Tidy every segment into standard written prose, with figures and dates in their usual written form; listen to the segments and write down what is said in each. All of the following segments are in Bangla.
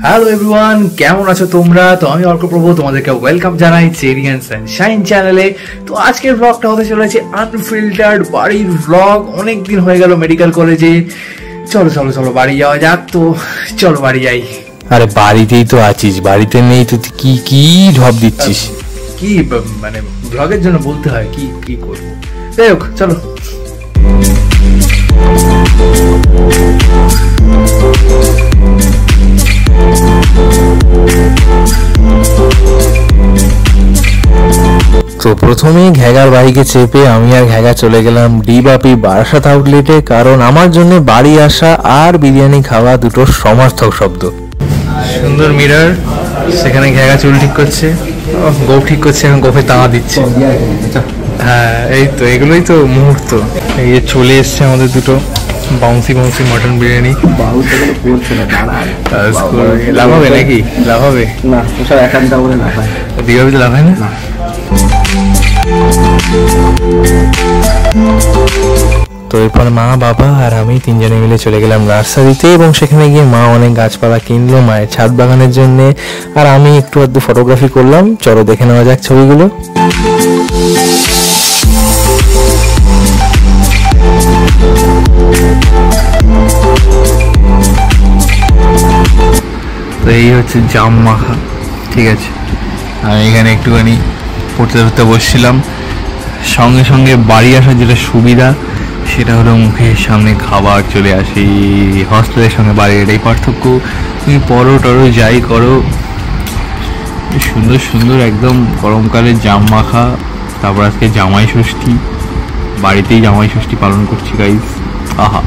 হ্যালো এভরিওয়ান, কেমন আছো তোমরা? তো আমি অর্ক প্রভু তোমাদেরকে ওয়েলকাম জানাই চেরি অ্যান্ড সানশাইন চ্যানেলে। তো আজকের ব্লগটা হতে চলেছে আনফিল্টার্ড বাড়ির ব্লগ। অনেকদিন হয়ে গেল মেডিকেল কলেজে। চলো চলো চলো বাড়ি যাওয়া যাক। তো চলো বাড়ি যাই। আরে বাড়িতেই তো আছিস, বাড়িতে নেই তো কি কি ঢপ দিচ্ছিস? কি মানে ব্লগের জন্য বলতে হয়, কি কি করবো। যাই হোক চলো। তো প্রথমেই ঘ্যাগার বাইকে চেপে আমি আর ঘ্যাগা চলে গেলাম ডিবাপি বারাসাত আউটলেটে, কারণ আমার জন্য বাড়ি আসা আর বিরিয়ানি খাওয়া দুটো সমার্থক শব্দ। সুন্দর মিরর, সেখানে ঘ্যাগা চুল ঠিক করছে, গোফ ঠিক করছে, এখন গোফে তাওয়া দিচ্ছে। হ্যাঁ এই তো এগুলোই তো মুহূর্ত। এই যে চলে এসছে আমাদের দুটো বাউন্সি বাউন্সি মটন বিরিয়ানি। লাভ হবে নাকি? লাভ হবে না, দিঘাবিতে লাভ হয় না। তো এরপর মা, বাবা আর আমি তিনজনে মিলে চলে গেলাম নার্সারিতে, এবং সেখানে গিয়ে মা অনেক গাছপালা কিনলো মায়ের ছাদ বাগানের জন্যে, আর আমি একটু আধটু ফটোগ্রাফি করলাম। চলো দেখে নেওয়া যাক ছবিগুলো। তো এই হচ্ছে জাম মাখা, ঠিক আছে। আমি এখানে একটুখানি পড়তে পড়তে বসছিলাম। সঙ্গে সঙ্গে বাড়ি আসার যেটা সুবিধা সেটা হলো মুখের সামনে খাবার চলে আসে। হস্টেলের সঙ্গে বাড়ির এটাই পার্থক্য। তুমি পরো টরো যাই করো, সুন্দর সুন্দর একদম গরমকালে জাম মাখা। তারপর আজকে জামাই ষষ্ঠী, বাড়িতেই জামাই ষষ্ঠী পালন করছি গাইস। আহা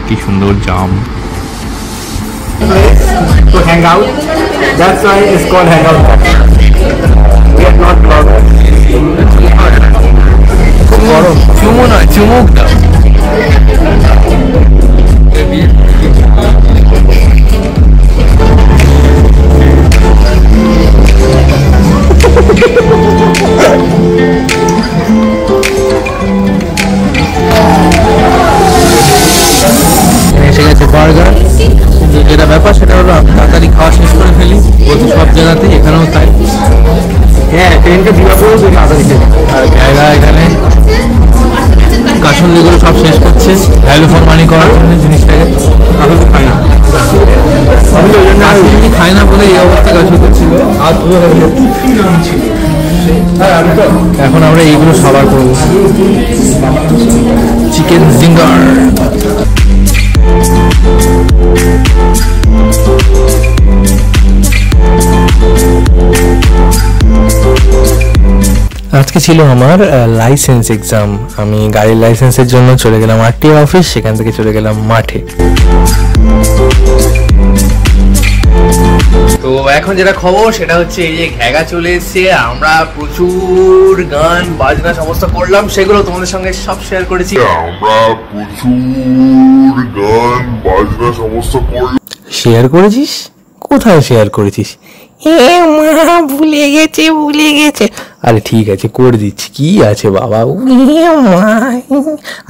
কি সুন্দর জাম। To hang out, that's why it's called hangout. We are not vloggers. চুমু নয়, চুমুক দাও। এসে গেছে বার্গার। যেটা ব্যাপার সেটা হলো আমি তাড়াতাড়ি খাওয়া শেষ করে ফেলি, বলতে সব জায়গাতেই, এখানেও তাই। হ্যাঁ, ট্রেনটা দিবা পড়ো তুমি তাড়াতাড়ি। আর জায়গা এখানে কাসন্দিগুলো সব শেষ করছে ভ্যালু ফর মানি করার জন্য জিনিসটাকে। আমি তো খাই না, আমি তো ওই জন্য খাই না বলে এই অবস্থা কাসন্দি ছিল। এখন আমরা এইগুলো খাবার করবো, চিকেন জিঙ্গার। আজকে ছিল আমার লাইসেন্স এক্সাম। আমি গাড়ির লাইসেন্সের জন্য চলে গেলাম আরটিও অফিস, সেখান থেকে চলে গেলাম মাঠে। তো এখন যেটা খবর সেটা হচ্ছে এই যে ঘ্যাগা চলে এসছে। আমরা প্রচুর গান বাজনা সমস্ত করলাম, সেগুলো তোমাদের সঙ্গে সব শেয়ার করেছি। শেয়ার করেছিস? কোথায় শেয়ার করেছিস? মা ভুলে গেছে। আরে ঠিক আছে, করে দিচ্ছি, কি আছে বাবা।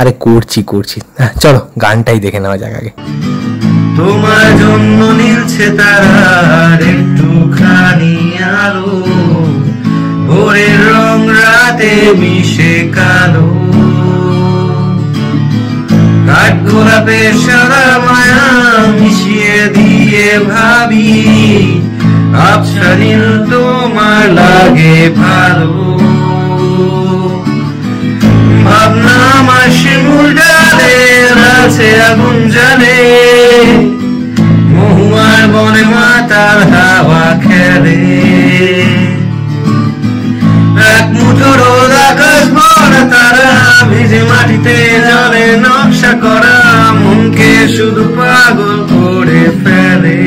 আরে করছি। চলো গানটাই দেখে নেওয়া যাক আগে। তোমার জন্য নীলছে তারার একটুখানি আলো, ভোরের রং রাতে মিশে কালো, কাঠ গোলাপের সাদা মায়া মিশিয়ে দিয়ে ভাবি আবছা নীল তোমার লাগে ভালো। ভাবনা আমার শিমুল ডালে আছে আগুন জ্বালে, মহুয়ার বনে মাতার হাওয়া খেলে, এক মুঠো রোদ আকাশ ভরা তারা ভিজে মাটিতে জলে নকশা করা মনকে শুধু পাগল করে ফেলে।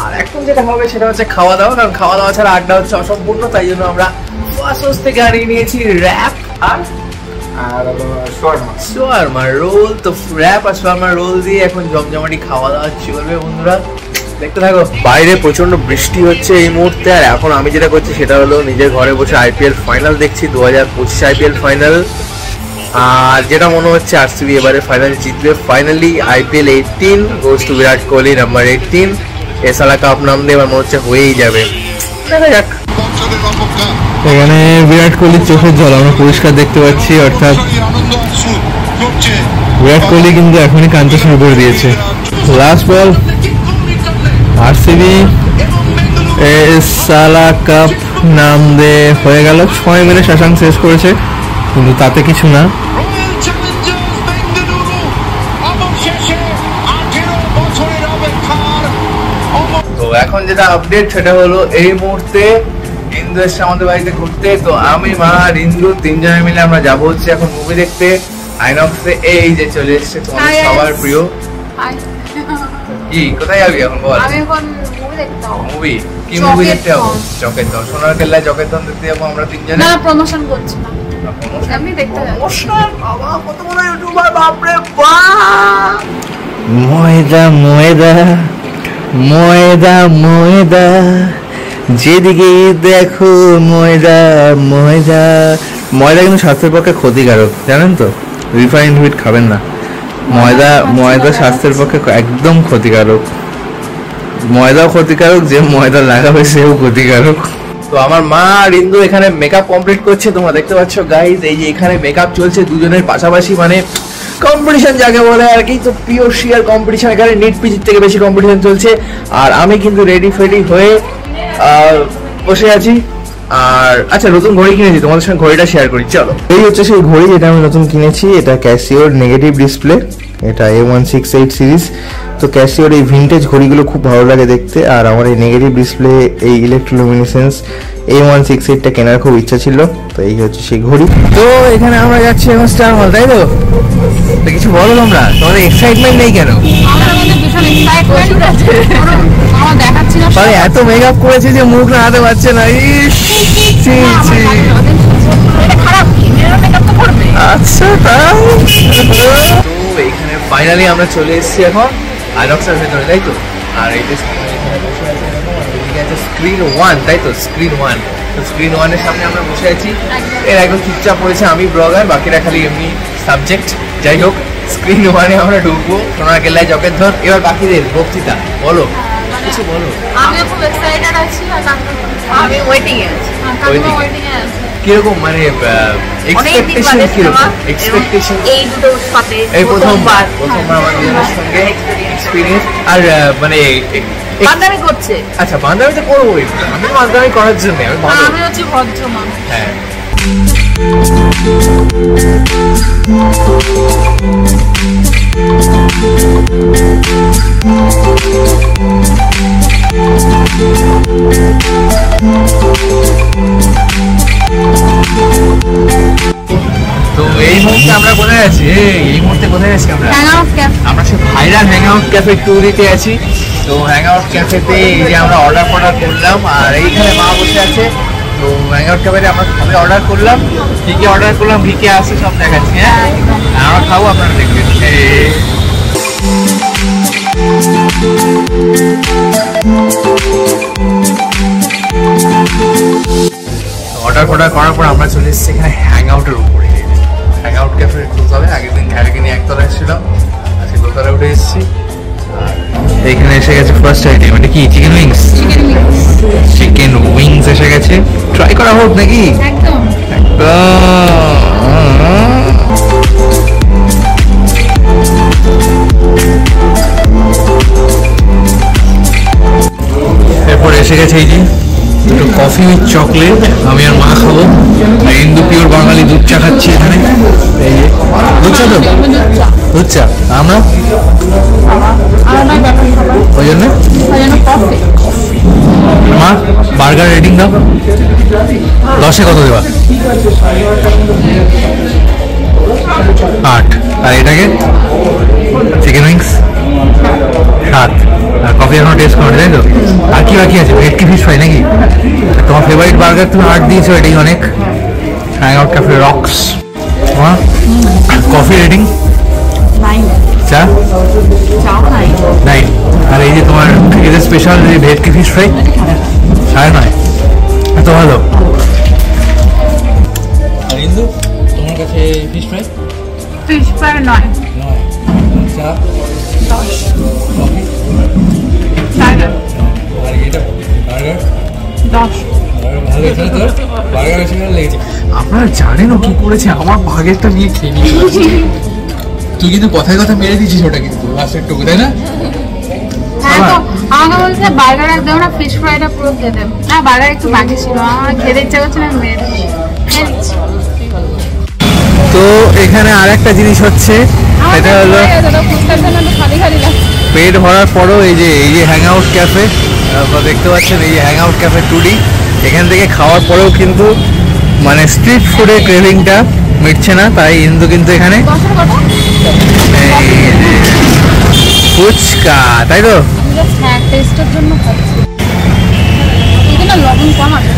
আর এখন যেটা হবে সেটা হচ্ছে খাওয়া দাওয়া, কারণ খাওয়া দাওয়া ছাড়া আড্ডা হচ্ছে অসম্পূর্ণ। তাই জন্য আমরা ওয়াসোস থেকে আনিয়ে নিয়েছি র্যাপ আর শাওয়ারমা রোল। তো র্যাপ আর শাওয়ারমা রোল দিয়ে এখন জমজমাটি খাওয়া দাওয়া চলবে বন্ধুরা, দেখতে থাকো। বাইরে প্রচন্ড বৃষ্টি হচ্ছে এই মুহূর্তে, আর এখন আমি যেটা করছি সেটা হলো নিজের ঘরে বসে আইপিএল ফাইনাল দেখছি, 2025 আইপিএল ফাইনাল। আর যেটা মনে হচ্ছে আরসিবি এবারে ফাইনাল জিতবে। Finally IPL 18 goes to Virat Kohli number 18। এসালা কাপ নাম দিয়ে এবার মনে হচ্ছে হয়েই যাবে, দেখা যাক। এখানে বিরাট কোহলির চোখের জল আমরা পরিষ্কার দেখতে পাচ্ছি, অর্থাৎ বিরাট কোহলি কিন্তু এখনই কাঁদতে শুরু করে দিয়েছে। লাস্ট বল, আরসিবি এসালা কাপ নাম দিয়ে হয়ে গেল। 6 মিনিট শশাঙ্ক শেষ করেছে, কিন্তু তাতে কিছু না। তো এখন যেটা আপডেট সেটা হলো এই মুহূর্তে ইন্দু এসছে আমাদের বাড়িতে ঘুরতে। তো আমি, মা আর ইন্দু তিনজনে মিলে আমরা যাবো হচ্ছে এখন মুভি দেখতে আইনক্সে। এই যে চলে এসছে তোমাদের সবার প্রিয়। কি কোথায় যাবি এখন বল? আমি এখন মুভি দেখতে যাব। মুভি কি মুভি দেখতে যাবো? জকের দল, সোনার কেল্লায় জকের দল দেখতে যাবো আমরা তিনজনে। না প্রমোশন করছি না, আমি দেখতে যাব। বাবা কত বড় ইউটিউবার, বাপ রে বাপ। ময়দা ময়দা ময়দা ময়দা, যেদিকে দেখো ময়দা ময়দা। ময়দা কিন্তু স্বাস্থ্যের পক্ষে ক্ষতিকারক, জানেন তো? রিফাইন্ড হুইট খাবেন না। ময়দা স্বাস্থ্যের পক্ষে একদম ক্ষতিকারক। ময়দাও ক্ষতিকারক, যে ময়দা লাগাবে সেও ক্ষতিকারক। তো আমার মা আর ইন্দু এখানে মেকআপ কমপ্লিট করছে, তোমরা দেখতে পাচ্ছ গাইজ। এই যে এখানে মেকআপ চলছে দুজনের পাশাপাশি, মানে কম্পিটিশন যাকে বলে আর কি। তো পিওর শিয়ার কম্পিটিশন, এখানে নিট পিচির থেকে বেশি কম্পিটিশন চলছে। আর আমি কিন্তু রেডি ফেডি হয়ে বসে আছি। আর আচ্ছা, নতুন ঘড়ি কিনেছি, তোমাদের সঙ্গে ঘড়িটা শেয়ার করি, চলো। এই হচ্ছে সেই ঘড়ি যেটা আমি নতুন কিনেছি। এটা ক্যাসিওর নেগেটিভ ডিসপ্লে, এটা A168 সিরিজ। তো ক্যাসিওর এই ভিন্টেজ ঘড়িগুলো খুব ভালো লাগে দেখতে। আর আমার এই নেগেটিভ ডিসপ্লে, এই ইলেকট্রোলুমিনেসেন্স A168টা কেনার খুব ইচ্ছা ছিল। তো এই হচ্ছে সেই ঘড়ি। তো এখানে আমরা যাচ্ছি এখন স্টার মল, তাই তো? কিছু বলো তোমরা, তোমাদের এক্সাইটমেন্ট নেই কেন? আমার মধ্যে ভীষণ এক্সাইটমেন্ট আছে, আমার দেখাচ্ছি না। আরে এত মেকআপ করেছে যে মুখ নাড়াতে পারছে না। ইস ছি ছি। এটা খারাপ কি? মেয়েরা মেকআপ তো করবে। আচ্ছা তাই। তো এখানে ফাইনালি আমরা চলে এসেছি এখন আইনক্সের ভেতরে, তাই তো? আর এই যে এখানে বসে আছে এরকম, আর এদিকে আছে স্ক্রিন 1, তাই তো? স্ক্রিন 1। তো স্ক্রিন 1-এর সামনে আমরা বসে আছি। এর একদম চুপচাপ পড়েছে আমি ব্লগার, বাকিরা খালি এমনি সাবজেক্ট। যাই হোক, স্ক্রিন 1-এ আমরা ঢুকবো, সোনার কেল্লায় জকের ধর। এবার বাকিদের বক্তৃতা বলো, কিছু বলো। আমি খুব এক্সাইটেড আছি, আর আমি ওয়েটিং এ আছি। ওয়েটিং এ আছি। কিরকম মানে এক্সপেকটেশন কিরকম? এক্সপেকটেশন এই দুটো সাথে এই প্রথমবার আমাদের সঙ্গে এক্সপেরিয়েন্স। আর মানে বান্দামি করছে। আচ্ছা, বান্দামিতে করবো, আমি বান্দামি করার জন্য আমি হচ্ছে ভদ্র মানুষ। হ্যাঁ। তো এই মুহূর্তে আমরা কোথায় আছি? এই মুহূর্তে কোথায় আছি আমরা? আমরা সে ভাইরাল হ্যাং আউট ক্যাফে ট্যুরিতে আছি। তো হ্যাং আউট ক্যাফেতে এই যে আমরা অর্ডার করলাম, আর এইখানে মা বসে আছে। তো হ্যাং আউট ক্যাফেতে আমরা সবাই অর্ডার করলাম। কি কি অর্ডার করলাম, কি কি আসছে সব দেখাচ্ছি। হ্যাঁ, আমরা খাবো, আপনারা দেখবেন। অর্ডার করার পর আমরা চলে এসেছি এখানে হ্যাং আউটের উপরে। হ্যাং আউট ক্যাফে ঢুকতে হবে। আগের দিন ঘাড়ে নিয়ে একতলা এসেছিলাম, আজকে দোতলা উঠে এসেছি। এখানে এসে গেছে ফার্স্ট আইটেম, এটা কি? Chicken wings. চিকেন উইংস এসে গেছে, ট্রাই করা হোক নাকি? একদম এরপর এসে গেছে এই যে দুটো কফি উইথ চকলেট, আমি আর মা খাবো। আর ইন্দু পিওর বাঙালি দুধ চা খাচ্ছি এখানে। এই যে দুধ চা, তো দুধ চা, আমরা ওই জন্য মা বার্গার রেটিং দাও, 10-এ কত দেবা? 8। আর এটাকে চিকেন উইংস 7। আর কফি এখনো টেস্ট করো, তাই তো? আর কি বাকি আছে? ভেটকি ফিশ ফ্রাই নাকি? তোমার ফেভারিট বার্গার তুমি 8 দিয়েছো, এটাই অনেক। Hang out cafe rocks. Coffee rating? 9। চা? 9। আর এই যে তোমার এদের স্পেশাল যে ভেটকি ফিশ ফ্রাই 9.5। এত ভালো। ইন্দু, তোমার কাছে ফিশ ফ্রাই? Fish fry 9। চা? 10। লেগেছে তোর? বার্গার বেশি ভালো লেগেছে? আপনারা জানেনও কি করেছে, আমার ভাগেরটা নিয়ে খেয়ে নিয়েছে। তুই কিন্তু কথায় কথা মেরে দিয়েছিস ওটা কিন্তু লাস্টের টুকু, তাই না? হ্যাঁ তো আমাকে বলছে বার্গার এক দেবো না, ফিশ ফ্রাইটা পুরো দিয়ে দেবো না, বার্গার একটু বাকি ছিল, আমার খেতে ইচ্ছা করছে না, মেরে দিচ্ছি। তো এখানে আর একটা জিনিস হচ্ছে, এটা হলো পেট ভরার পরও এই যে হ্যাং আউট ক্যাফে, দেখতে পাচ্ছেন এই যে হ্যাং আউট ক্যাফে টুডি। এখান থেকে খাওয়ার পরেও কিন্তু মানে স্ট্রিট ফুডের ক্রেভিংটা মিটছে না, তাই কিন্তু এখানে ফুচকা, তাই তো? হ্যাঁ, টেস্টের জন্য খাচ্ছি। এখানে লবণ কম আছে।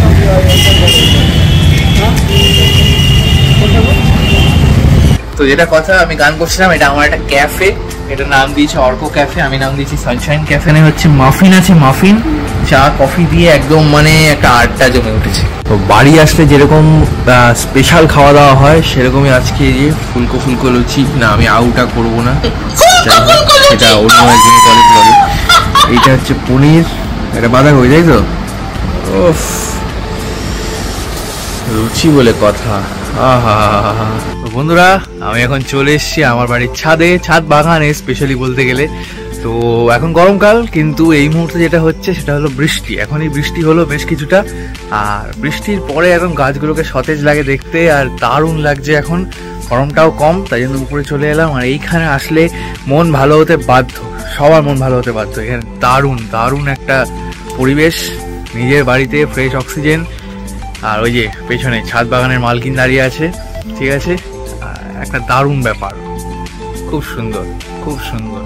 তো যেটা কথা আমি গান করছিলাম, এটা আমার একটা ক্যাফে, এটার নাম দিয়েছে অর্ক ক্যাফে, আমি নাম দিয়েছি সানশাইন ক্যাফে। হচ্ছে মাফিন আছে, মাফিন চা কফি দিয়ে একদম মানে একটা আড্ডা জমে উঠেছে। তো বাড়ি আসলে যেরকম স্পেশাল খাওয়া দাওয়া হয় সেরকমই আজকে এই যে ফুলকো ফুলকো লুচি। না, আমি আউটা করবো না, সেটা অন্য একদিন কলেজ লাগে। এইটা হচ্ছে পনির, এটা বাঁধাকপি, তাই তো? ওফ, রুচি বলে কথা। তো বন্ধুরা, আমি এখন চলে এসেছি আমার বাড়ির ছাদে, ছাদ বাগানে স্পেশালি বলতে গেলে। তো এখন গরমকাল, কিন্তু এই মুহূর্তে যেটা হচ্ছে সেটা হলো বৃষ্টি। এখনই বৃষ্টি হলো বেশ কিছুটা, আর বৃষ্টির পরে এখন গাছগুলোকে সতেজ লাগে দেখতে, আর দারুণ লাগছে। এখন গরমটাও কম, তাই জন্য উপরে চলে এলাম। আর এইখানে আসলে মন ভালো হতে বাধ্য, সবার মন ভালো হতে বাধ্য। এখানে দারুণ দারুণ একটা পরিবেশ, নিজের বাড়িতে ফ্রেশ অক্সিজেন। আর ওই যে পেছনে ছাদ বাগানের মালকিন দাঁড়িয়ে আছে, ঠিক আছে, একটা দারুণ ব্যাপার, খুব সুন্দর, খুব সুন্দর।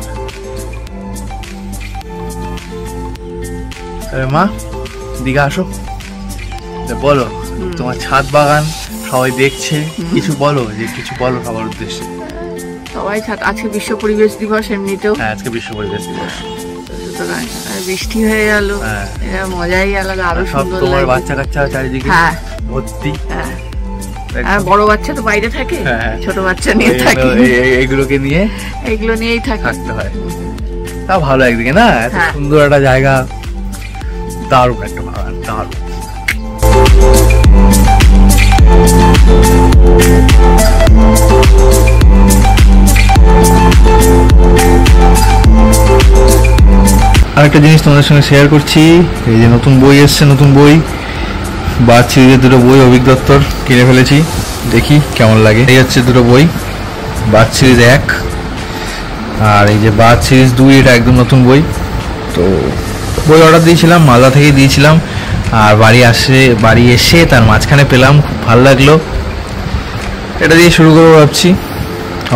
মা, দিঘা আসো, বলো তোমার ছাদ বাগান সবাই দেখছে, কিছু বলো, যে কিছু বলো সবার উদ্দেশ্যে। সবাই আজকে বিশ্ব পরিবেশ দিবস, এমনিতেও হ্যাঁ আজকে বিশ্ব পরিবেশ দিবস, সুতরাং বৃষ্টি হয়ে গেল, এটা মজাই আলাদা, আরো সব সুন্দর তোমার লাগছে। বাচ্চা কাচ্চা চারিদিকে হ্যাঁ ভর্তি, হ্যাঁ, আর বড় বাচ্চা তো বাইরে থাকে, হ্যাঁ, ছোট বাচ্চা নিয়ে থাকে, এগুলোকে নিয়ে এগুলো নিয়েই থাকতে হয়। তা ভালো একদিকে না, এত হ্যাঁ। সুন্দর একটা জায়গা, দারুণ একটা বাগান, দারুণ। আরেকটা জিনিস তোমাদের সঙ্গে শেয়ার করছি, এই যে নতুন বই এসছে, নতুন বই বাদ সিরিজের দুটো বই অভিক দত্তর কিনে ফেলেছি, দেখি কেমন লাগে। এই হচ্ছে দুটো বই, বাদ সিরিজ 1 আর এই যে বাদ সিরিজ 2, এটা একদম নতুন বই। তো বই অর্ডার দিয়েছিলাম, মালদা থেকেই দিয়েছিলাম, আর বাড়ি এসে তার মাঝখানে পেলাম, খুব ভালো লাগলো। এটা দিয়ে শুরু করবো ভাবছি,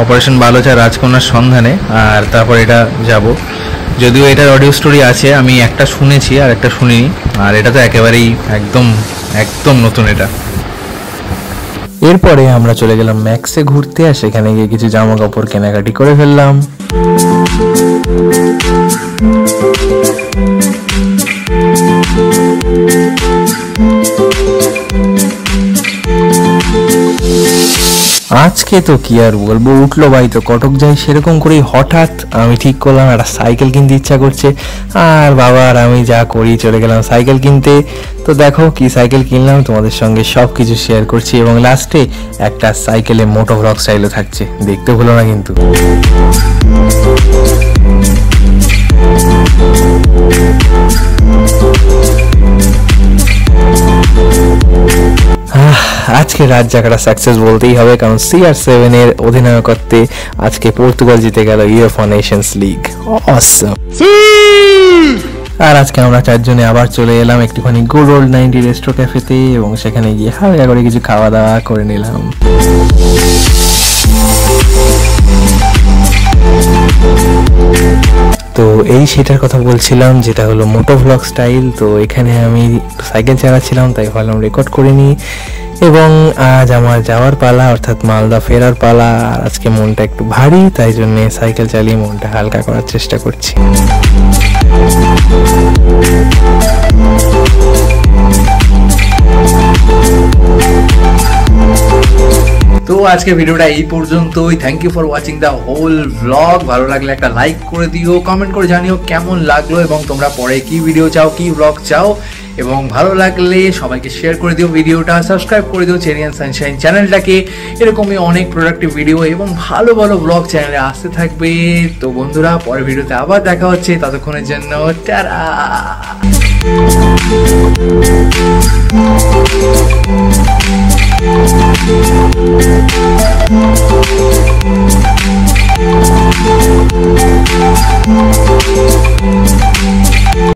অপারেশন বালোচা রাজকন্যার সন্ধানে, আর তারপর এটা যাব। যদিও এটার অডিও স্টোরি আছে, আমি একটা শুনেছি আর একটা শুনিনি, আর এটা তো একেবারেই একদম একদম নতুন এটা। এরপরে আমরা চলে গেলাম ম্যাক্সে ঘুরতে, আর সেখানে গিয়ে কিছু জামা কাপড় কেনাকাটি করে ফেললাম। আজকে তো কি আর বলবো, উঠলো ভাই তো কটক যাই, সেরকম করেই হঠাৎ আমি ঠিক করলাম একটা সাইকেল কিনতে ইচ্ছা করছে, আর বাবা আর আমি যা করি চলে গেলাম সাইকেল কিনতে। তো দেখো কি সাইকেল কিনলাম, তোমাদের সঙ্গে সব কিছু শেয়ার করছি, এবং লাস্টে একটা সাইকেলে মোটো ভ্লগ স্টাইলও থাকছে, দেখতে ভুলো না কিন্তু। আজকে রাত জায়গাটা সাকসেস বলতেই হবে, কারণ CR7 এর অধিনায়কত্বে আজকে পর্তুগাল জিতে গেল ইউএফা নেশনস লিগ। অসম। আর আজকে আমরা 4 জনে আবার চলে এলাম একটুখানি গুড ওল্ড 90 রেস্ট্রো ক্যাফেতে, এবং সেখানে গিয়ে হালকা করে কিছু খাওয়া দাওয়া করে নিলাম। তো এই সেটার কথা বলছিলাম যেটা হলো মোটো ভ্লগ স্টাইল। তো এখানে আমি সাইকেল চালাচ্ছিলাম, তাই ভাবলাম রেকর্ড করে নিই, এবং আজ আমার যাওয়ার পালা, অর্থাৎ মালদা ফেরার পালা। আর আজকে মনটা একটু ভারী, তাই জন্য সাইকেল চালিয়ে মনটা হালকা করার চেষ্টা করছি। তো আজকে ভিডিওটা এই পর্যন্তই। Thank you for watching the whole blog. ভালো লাগলে একটা লাইক করে দিও, কমেন্ট করে জানিও কেমন লাগলো এবং তোমরা পরে কি ভিডিও চাও, কি ব্লগ চাও, এবং ভালো লাগলে সবাইকে শেয়ার করে দিও ভিডিওটা, সাবস্ক্রাইব করে দিও চেরি অ্যান্ড সানশাইন চ্যানেলটাকে। এরকমই অনেক প্রোডাক্টিভ ভিডিও এবং ভালো ভালো ব্লগ চ্যানেলে আসতে থাকবে। তো বন্ধুরা, পরের ভিডিওতে আবার দেখা হচ্ছে, ততক্ষণের জন্য টাটা।